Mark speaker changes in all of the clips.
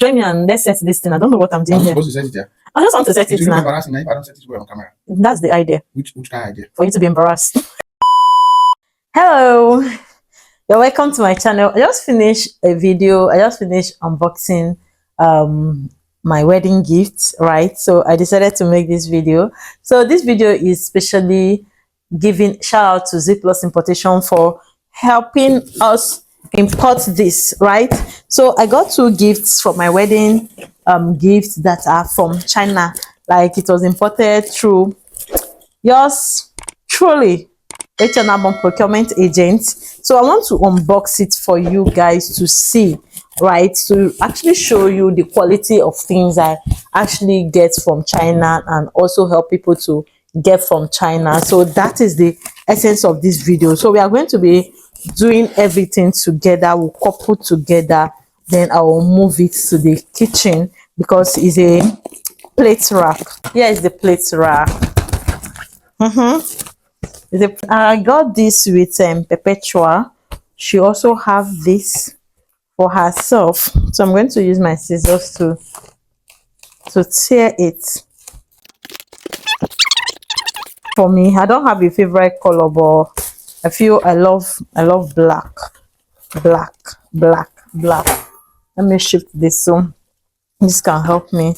Speaker 1: join me and let's set this thing. I don't know what I'm doing here.
Speaker 2: Supposed to set it there.
Speaker 1: I just want to set it now.
Speaker 2: Embarrassing if I don't set it well on camera.
Speaker 1: That's the idea.
Speaker 2: Which kind of idea?
Speaker 1: For you to be embarrassed. Hello. You're welcome to my channel. I just finished a video. I just finished unboxing my wedding gift, right? So I decided to make this video. So this video is specially giving shout out to ZeePlus Importation for helping us import this, right? So I got two gifts for my wedding gifts that are from China. Like it was imported through yours truly, H&M procurement agent. So I want to unbox it for you guys to see, right? To actually show you the quality of things I actually get from China and also help people to get from China. So that is the essence of this video. So we are going to be doing everything together. We'll couple together, then I will move it to the kitchen because it's a plate rack. Here is the plate rack. I got this with Perpetua. She also have this for herself, so I'm going to use my scissors to tear it. For me, I don't have a favorite color, but I feel I love black. Let me shift this so this can help me.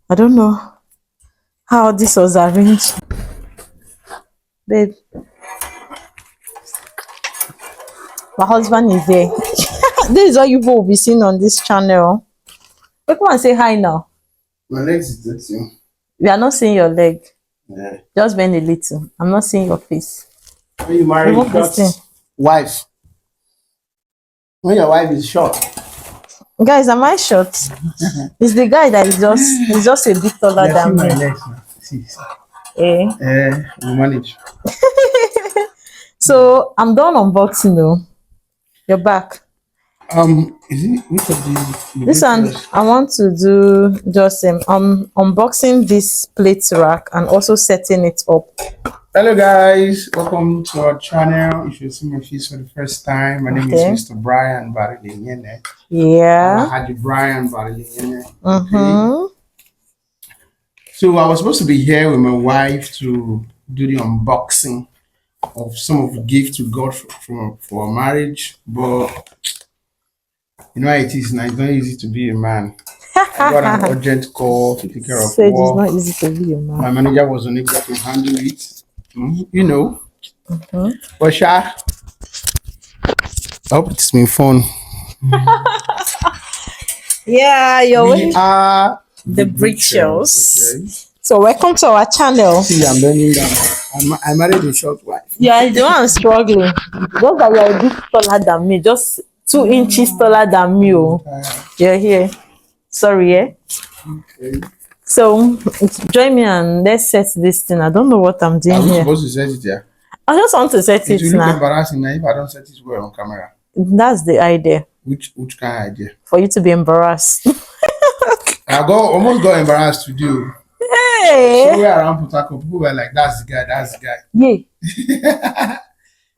Speaker 1: I don't know how this was arranged, babe. My husband is there. This is what you will be seeing on this channel. Come and say hi now.
Speaker 2: My legs is dirty.
Speaker 1: We are not seeing your leg.
Speaker 2: Yeah.
Speaker 1: Just bend a little. I'm not seeing your face.
Speaker 2: When you marry your wife, when your wife is short.
Speaker 1: Guys, am I short? It's the guy that is just a bit taller than me.
Speaker 2: We manage.
Speaker 1: So I'm done unboxing though. You're back.
Speaker 2: Is it which of these?
Speaker 1: This one I want to do just unboxing this plate rack and also setting it up.
Speaker 2: Hello guys, welcome to our channel. If you see my face for the first time, my name is Mr. Brian Barilinyene.
Speaker 1: Yeah.
Speaker 2: I had Brian Barilinyene. Okay. So I was supposed to be here with my wife to do the unboxing of some of the gifts we got for our marriage, but you know how it is now. It's not easy to be a man. I got an urgent call to take care of work.
Speaker 1: It's not easy to be a man.
Speaker 2: My manager was unable to handle it. You know. But Sha, I hope it's been fun.
Speaker 1: Yeah,
Speaker 2: we are
Speaker 1: the Brickshels.
Speaker 2: Okay.
Speaker 1: So welcome to our channel.
Speaker 2: See, I'm bending down. I married a short wife.
Speaker 1: Yeah, the one struggling. Just that you're a bit taller than me, just 2 inches taller than me. Oh. You're here. Sorry, yeah. Okay. So join me and let's set this thing. I don't know what I'm doing here.
Speaker 2: Supposed to set it there.
Speaker 1: I just want to set it
Speaker 2: will
Speaker 1: now.
Speaker 2: Look embarrassing if I don't set it well on camera.
Speaker 1: That's the idea.
Speaker 2: Which kind of idea?
Speaker 1: For you to be embarrassed.
Speaker 2: I almost got embarrassed to do.
Speaker 1: Hey.
Speaker 2: Somewhere around Port Harcourt, people were like, "That's the guy. That's the guy."
Speaker 1: Yeah.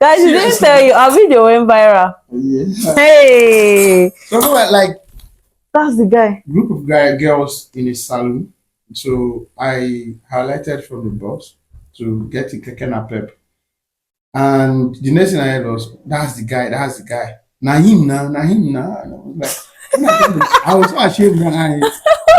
Speaker 1: Guys, you didn't tell you our video went viral.
Speaker 2: Yeah.
Speaker 1: Hey.
Speaker 2: So people were like,
Speaker 1: "That's the guy."
Speaker 2: Group of girls in a salon. So I highlighted from the box to get the keke napep. And the next thing I heard was, "That's the guy. That's the guy." Nah him now. And I was like, I was so ashamed that I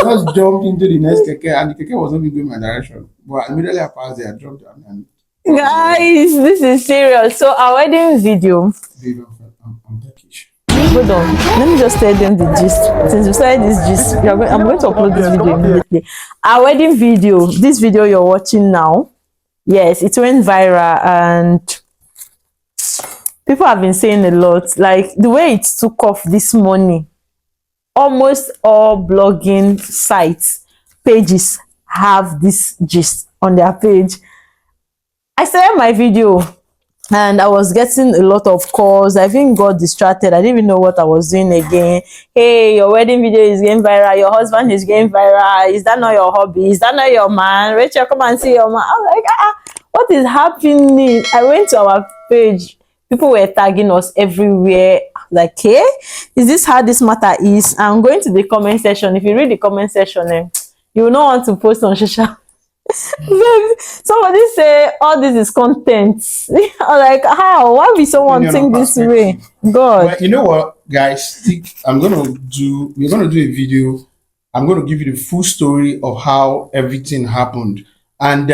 Speaker 2: just jumped into the next keke, and the keke was not even going my direction. But immediately I passed there, I dropped down and
Speaker 1: guys, this is serious. So our wedding video.
Speaker 2: Baby, I'm Turkish.
Speaker 1: Hold on. Let me just tell them the gist. Since you started this gist, I'm going to upload this video immediately. Our wedding video, this video you're watching now, yes, it went viral and people have been saying a lot. Like the way it took off this morning, almost all blogging sites, pages have this gist on their page. I started my video and I was getting a lot of calls. I even got distracted. I didn't even know what I was doing again. Hey, your wedding video is getting viral. Your husband is getting viral. Is that not your hobby? Is that not your man? Rachel, come and see your man. I was like, what is happening? I went to our page. People were tagging us everywhere. Like, okay, is this how this matter is? I'm going to the comment section. If you read the comment section, you will not want to post on social. Somebody say all this is content. I'm like, how? Why would someone think this way? God.
Speaker 2: But you know what, guys? We're gonna do a video. I'm gonna give you the full story of how everything happened, and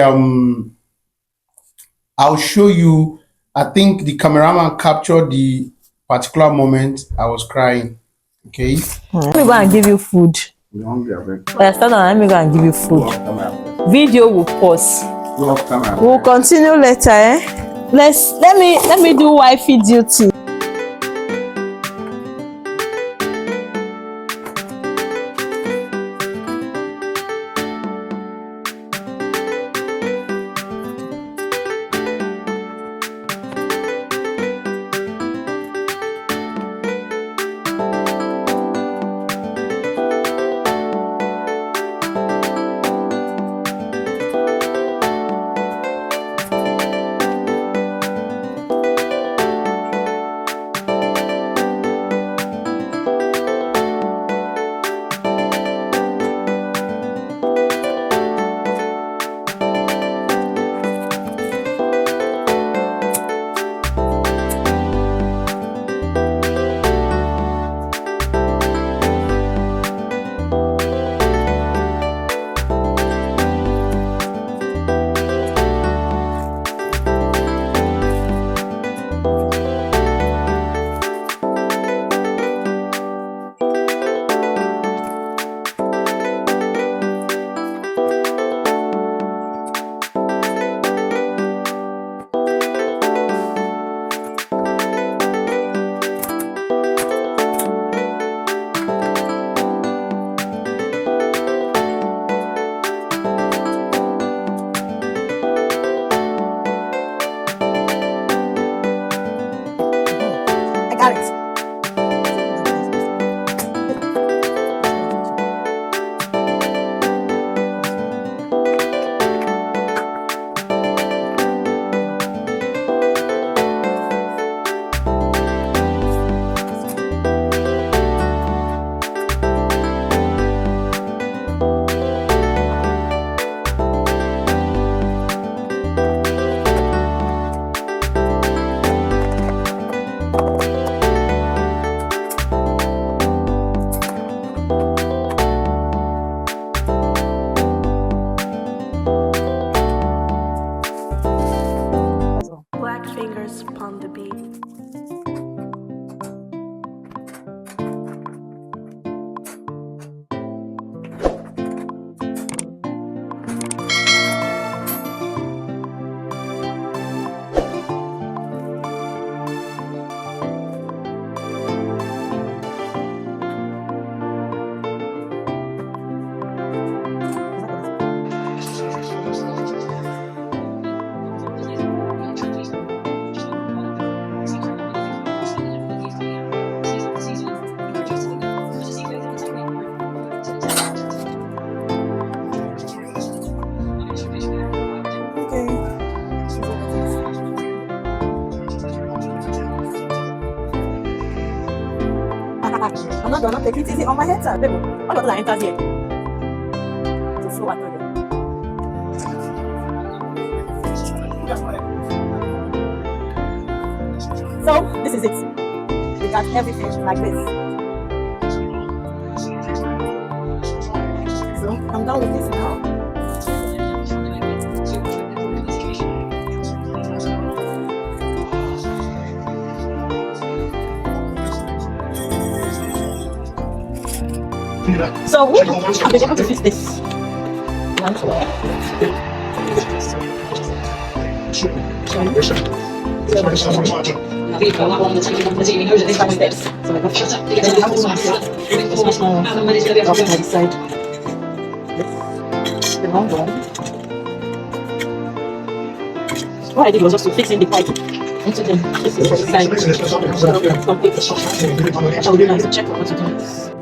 Speaker 2: I'll show you. I think the cameraman captured the particular moment I was crying. Okay.
Speaker 1: Let me go and give you food.
Speaker 2: You're hungry, I bet.
Speaker 1: Stand on, let me go and give you food. Video will pause. We'll continue later. Let me do wifey duty. Got it.
Speaker 3: Fingers upon the beat. I'm not gonna take it easy on my head, sir. Baby, all of that enters here. To flow at all. So, this is it. We got everything like this. So, I'm done with this now. So, I've been able to fix this. What I did was just to fix in the pipe into the side. It would be nice to check what to do.